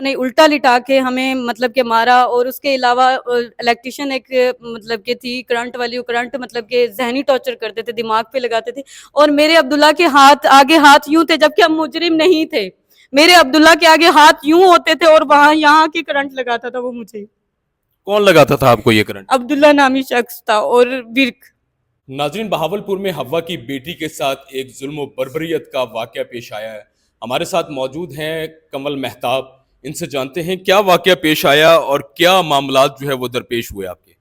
نے الٹا لٹا کے ہمیں مطلب کہ مارا، اور اس کے علاوہ الیکٹریشین ایک مطلب کہ تھی کرنٹ والی، وہ کرنٹ مطلب کہ ذہنی ٹارچر کرتے تھے، دماغ پہ لگاتے تھے، اور میرے عبداللہ کے ہاتھ آگے ہاتھ یوں تھے جبکہ ہم مجرم نہیں تھے. میرے عبداللہ کے آگے ہاتھ یوں ہوتے تھے اور وہاں یہاں کی کرنٹ لگاتا تھا وہ مجھے. کون لگاتا تھا آپ کو یہ کرنٹ؟ عبداللہ نامی شخص تھا اور ورک. ناظرین، بہاولپور میں ہوا کی بیٹی کے ساتھ ایک ظلم و بربریت کا واقعہ پیش آیا ہے. ہمارے ساتھ موجود ہیں کنول مہتاب. ان سے جانتے ہیں کیا واقعہ پیش آیا اور کیا معاملات جو ہے وہ درپیش ہوئے آپ کے.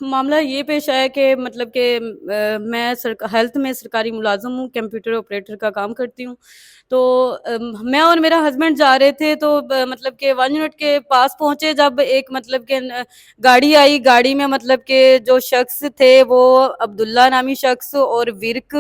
معاملہ یہ پیش آیا کہ مطلب کہ میں ہیلتھ میں سرکاری ملازم ہوں، کمپیوٹر آپریٹر کا کام کرتی ہوں. تو میں اور میرا ہسبینڈ جا رہے تھے، تو مطلب کہ 1 یونٹ کے پاس پہنچے جب ایک مطلب کہ گاڑی آئی. گاڑی میں مطلب کہ جو شخص تھے وہ عبداللہ نامی شخص اور work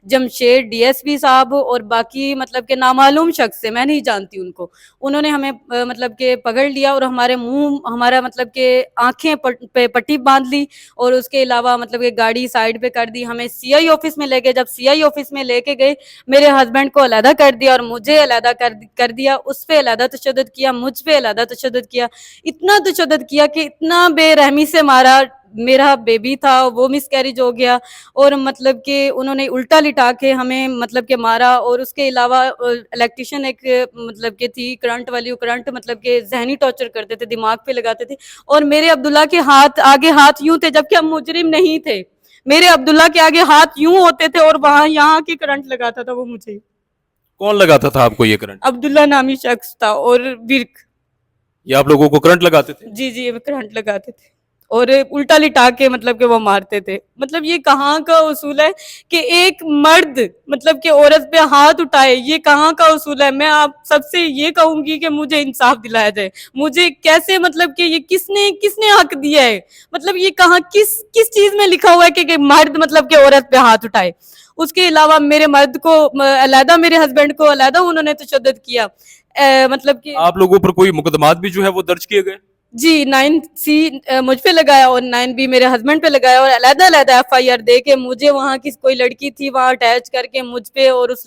Jamshed D S P صاحب اور باقی مطلب کہ نامعلوم شخص سے، میں نہیں جانتی ان کو. انہوں نے ہمیں مطلب کہ پکڑ لیا اور ہمارے منہ، ہمارا مطلب کہ آنکھیں پہ پٹی باندھ لی، اور اس کے علاوہ مطلب کہ گاڑی سائڈ پہ کر دی. ہمیں سی آئی آفس میں لے گئے. جب سی آئی آفس میں لے کے گئے، میرے ہسبینڈ کو علیحدہ کر دیا اور مجھے علیحدہ کر دیا. اس پہ علیحدہ تشدد کیا، مجھ پہ علیحدہ تشدد کیا. اتنا تشدد کیا کہ اتنا بے رحمی سے مارا. میرا بیبی تھا وہ مس کیریج ہو گیا، اور مطلب کہ انہوں نے الٹا لٹا کے ہمیں مطلب کہ مارا. اور اس کے علاوہ الیکٹریشین ایک مطلب کہ تھی کرنٹ والی، وہ کرنٹ مطلب کہ ذہنی ٹارچر کرتے تھے، دماغ پہ لگاتے تھے، اور میرے عبداللہ کے ہاتھ آگے ہاتھ یوں تھے جبکہ ہم مجرم نہیں تھے. میرے عبداللہ کے آگے ہاتھ یوں ہوتے تھے اور وہاں یہاں کی کرنٹ لگاتا تھا وہ مجھے. کون لگاتا تھا آپ کو یہ کرنٹ؟ عبداللہ نامی شخص تھا اور ورک. یہ آپ لوگوں کو کرنٹ لگاتے تھے؟ جی جی، کرنٹ لگاتے تھے اور الٹا لٹا کے مطلب کہ وہ مارتے تھے. مطلب یہ کہاں کا اصول ہے کہ ایک مرد مطلب کہ عورت پہ ہاتھ اٹھائے؟ یہ کہاں کا اصول ہے؟ میں آپ سب سے یہ کہوں گی کہ مجھے انصاف دلایا جائے. مجھے کیسے مطلب کہ یہ کس نے حق دیا ہے؟ مطلب یہ کہاں کس چیز میں لکھا ہوا ہے کہ مرد مطلب کہ عورت پہ ہاتھ اٹھائے؟ اس کے علاوہ میرے مرد کو علیحدہ، میرے ہسبینڈ کو علیحدہ انہوں نے تشدد کیا. مطلب کہ آپ لوگوں پر کوئی مقدمات بھی جو ہے وہ درج کیے گئے؟ جی، 9C مجھ پہ لگایا اور 9B میرے ہسبینڈ پہ لگایا، اور علیحدہ علیحدہ FIR دے کے مجھے وہاں کی کوئی لڑکی تھی وہاں اٹیچ کر کے مجھ پہ اور اس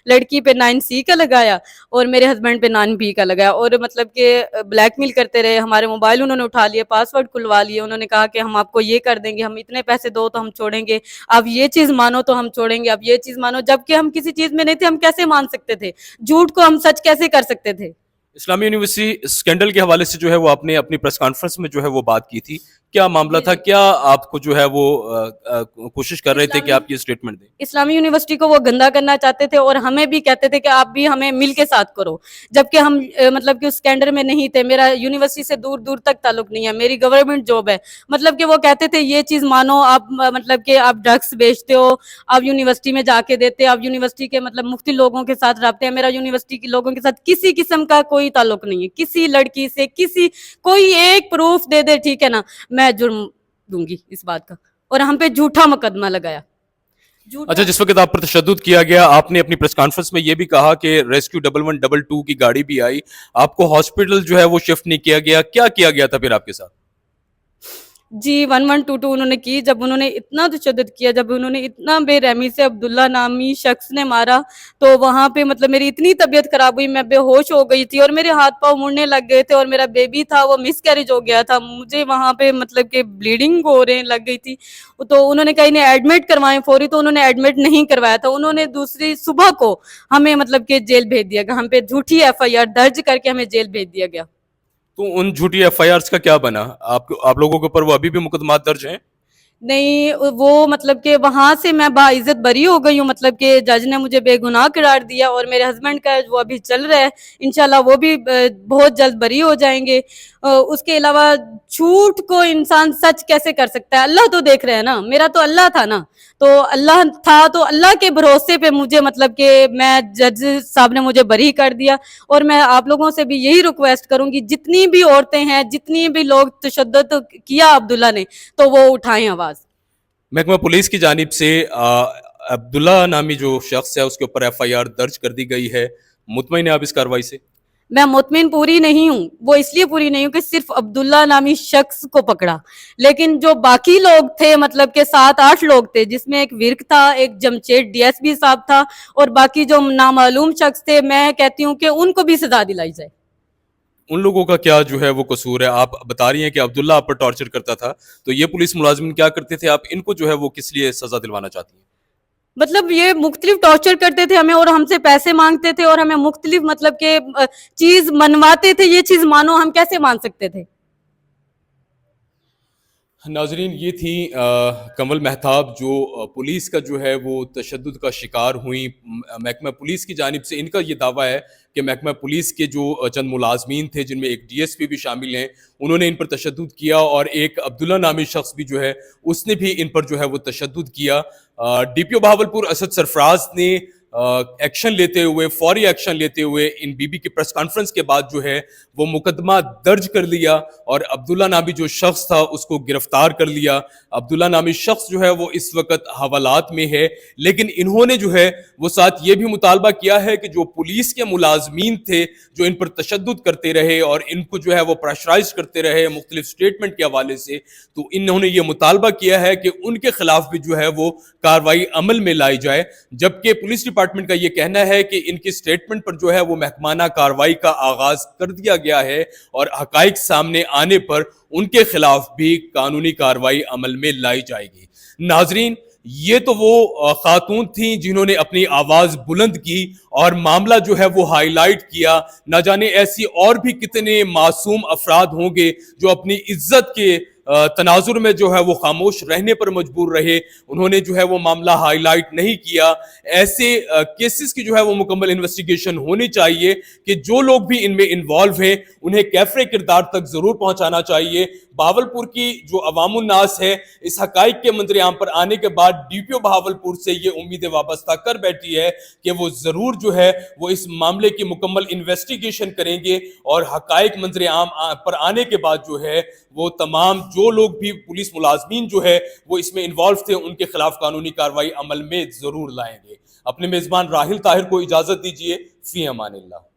لڑکی پہ 9C کا لگایا اور میرے ہسبینڈ پہ 9B کا لگایا. اور مطلب کہ بلیک میل کرتے رہے. ہمارے موبائل انہوں نے اٹھا لیے، پاسورڈ کھلوا لیے. انہوں نے کہا کہ ہم آپ کو یہ کر دیں گے، ہم اتنے پیسے دو تو ہم چھوڑیں گے، اب یہ چیز مانو تو ہم چھوڑیں گے، اب یہ چیز مانو. جبکہ ہم کسی چیز میں نہیں تھے، ہم کیسے مان سکتے تھے؟ جھوٹ کو ہم سچ کیسے کر سکتے تھے؟ اسلامی یونیورسٹی اسکینڈل کے حوالے سے جو ہے وہ آپ نے اپنی پریس کانفرنس میں جو ہے وہ بات کی تھی. کیا معاملہ تھا؟ کیا آپ کو جو ہے وہ کوشش کر رہے تھے کہ آپ یہ اسٹیٹمنٹ دیں؟ اسلامی یونیورسٹی کو وہ گندا کرنا چاہتے تھے اور ہمیں بھی کہتے تھے کہ آپ بھی ہمیں مل کے ساتھ کرو، جبکہ ہم مطلب کہ اس کینڈر میں نہیں تھے. میرا یونیورسٹی سے دور دور تک تعلق نہیں ہے، میری گورنمنٹ جاب ہے. مطلب کہ وہ کہتے تھے یہ چیز مانو، آپ مطلب کہ آپ ڈرگس بیچتے ہو، آپ یونیورسٹی میں جا کے دیتے، آپ یونیورسٹی کے مطلب مختلف لوگوں کے ساتھ رابطے ہیں. میرا یونیورسٹی کے لوگوں کے ساتھ کسی قسم کا کوئی تعلق نہیں ہے، کسی لڑکی سے کوئی ایک پروف دے دے، ٹھیک ہے نا، میں جرم دوں گی اس بات کا. اور ہم پہ جھوٹا مقدمہ لگایا. اچھا، جس وقت آپ پر تشدد کیا گیا، آپ نے اپنی پریس کانفرنس میں یہ بھی کہا کہ ریسکیو 1122 کی گاڑی بھی آئی، آپ کو ہاسپٹل جو ہے وہ شفٹ نہیں کیا گیا. کیا کیا گیا تھا پھر آپ کے ساتھ؟ جی 1122 انہوں نے کی. جب انہوں نے اتنا تشدد کیا، جب انہوں نے اتنا بے رحمی سے عبداللہ نامی شخص نے مارا، تو وہاں پہ مطلب میری اتنی طبیعت خراب ہوئی، میں بے ہوش ہو گئی تھی اور میرے ہاتھ پاؤں مڑنے لگ گئے تھے، اور میرا بیبی تھا وہ مس کیریج ہو گیا تھا. مجھے وہاں پہ مطلب کہ بلیڈنگ ہونے لگ گئی تھی. تو انہوں نے کہا انہیں ایڈمٹ کروائیں فوری، تو انہوں نے ایڈمٹ نہیں کروایا تھا. انہوں نے دوسری صبح کو ہمیں مطلب کہ جیل بھیج دیا گیا. ہم پہ جھوٹی FIR درج کر کے ہمیں جیل بھیج دیا گیا. تو ان جھوٹی FIRs کا کیا بنا؟ آپ لوگوں کے اوپر وہ ابھی بھی مقدمات درج ہیں؟ نہیں، وہ مطلب کہ وہاں سے میں باعزت بری ہو گئی ہوں. مطلب کہ جج نے مجھے بے گناہ قرار دیا، اور میرے ہسبینڈ کا وہ ابھی چل رہا ہے، انشاءاللہ وہ بھی بہت جلد بری ہو جائیں گے. اس کے علاوہ جھوٹ کو انسان سچ کیسے کر سکتا ہے؟ اللہ تو دیکھ رہے ہیں نا. میرا تو اللہ تھا نا، تو اللہ تھا، تو اللہ کے بھروسے پہ مجھے مطلب کہ میں جج صاحب نے مجھے بری کر دیا. اور میں آپ لوگوں سے بھی یہی ریکویسٹ کروں گی، جتنی بھی عورتیں ہیں، جتنی بھی لوگ تشدد کیا عبداللہ نے، تو وہ اٹھائیں آواز. محکمہ پولیس کی جانب سے عبداللہ نامی جو شخص ہے اس کے اوپر FIR درج کر دی گئی ہے. مطمئن ہیں آپ اس کارروائی سے؟ میں مطمئن پوری نہیں ہوں. وہ اس لیے پوری نہیں ہوں کہ صرف عبداللہ نامی شخص کو پکڑا، لیکن جو باقی لوگ تھے مطلب کہ 7-8 لوگ تھے، جس میں ایک ورک تھا، ایک جمشید ڈی ایس پی صاحب تھا، اور باقی جو نامعلوم شخص تھے، میں کہتی ہوں کہ ان کو بھی سزا دلائی جائے. ان لوگوں کا کیا جو ہے وہ قصور ہے؟ آپ بتا رہی ہیں کہ عبداللہ آپ پر ٹارچر کرتا تھا، تو یہ پولیس ملازمین کیا کرتے تھے؟ آپ ان کو جو ہے وہ کس لیے سزا دلوانا چاہتی ہیں؟ مطلب یہ مختلف ٹارچر کرتے تھے ہمیں، اور ہم سے پیسے مانگتے تھے، اور ہمیں مختلف مطلب کہ چیز منواتے تھے. یہ چیز مانو، ہم کیسے مان سکتے تھے؟ ناظرین، یہ تھی کنول مہتاب، جو پولیس کا جو ہے وہ تشدد کا شکار ہوئیں. محکمہ پولیس کی جانب سے ان کا یہ دعویٰ ہے کہ محکمہ پولیس کے جو چند ملازمین تھے، جن میں ایک ڈی ایس پی بھی شامل ہیں، انہوں نے ان پر تشدد کیا، اور ایک عبداللہ نامی شخص بھی جو ہے اس نے بھی ان پر جو ہے وہ تشدد کیا. ڈی پی او بہاولپور اسد سرفراز نے ایکشن لیتے ہوئے، فوری ایکشن لیتے ہوئے، ان بی بی کی پریس کانفرنس کے بعد جو ہے وہ مقدمہ درج کر لیا، اور عبداللہ نامی جو شخص تھا اس کو گرفتار کر لیا. عبداللہ نامی شخص جو ہے وہ اس وقت حوالات میں ہے، لیکن انہوں نے جو ہے وہ ساتھ یہ بھی مطالبہ کیا ہے کہ جو پولیس کے ملازمین تھے جو ان پر تشدد کرتے رہے اور ان کو جو ہے وہ پریشرائز کرتے رہے مختلف سٹیٹمنٹ کے حوالے سے، تو انہوں نے یہ مطالبہ کیا ہے کہ ان کے خلاف بھی جو ہے وہ کارروائی عمل میں لائی جائے. جبکہ پولیس ڈپارٹمنٹ کا یہ کہنا ہے کہ ان کی سٹیٹمنٹ پر جو ہے وہ محکمانہ کارروائی کا آغاز کر دیا گیا ہے، اور حقائق سامنے آنے پر ان کے خلاف بھی قانونی کارروائی عمل میں لائی جائے گی. ناظرین، یہ تو وہ خاتون تھیں جنہوں نے اپنی آواز بلند کی اور معاملہ جو ہے وہ ہائی لائٹ کیا. نہ جانے ایسی اور بھی کتنے معصوم افراد ہوں گے جو اپنی عزت کے تناظر میں جو ہے وہ خاموش رہنے پر مجبور رہے، انہوں نے جو ہے وہ معاملہ ہائی لائٹ نہیں کیا. ایسے کیسز کی جو ہے وہ مکمل انویسٹیگیشن ہونی چاہیے کہ جو لوگ بھی ان میں انوالو ہیں انہیں کیفر کردار تک ضرور پہنچانا چاہیے. بہاولپور کی جو عوام الناس ہے، اس حقائق کے منظر عام پر آنے کے بعد ڈی پی او بہاولپور سے یہ امیدیں وابستہ کر بیٹھی ہے کہ وہ ضرور جو ہے وہ اس معاملے کی مکمل انویسٹیگیشن کریں گے، اور حقائق منظر عام پر آنے کے بعد جو ہے وہ تمام جو لوگ بھی پولیس ملازمین جو ہے وہ اس میں انوالو تھے ان کے خلاف قانونی کارروائی عمل میں ضرور لائیں گے. اپنے میزبان راحل طاہر کو اجازت دیجیے. فی امان اللہ.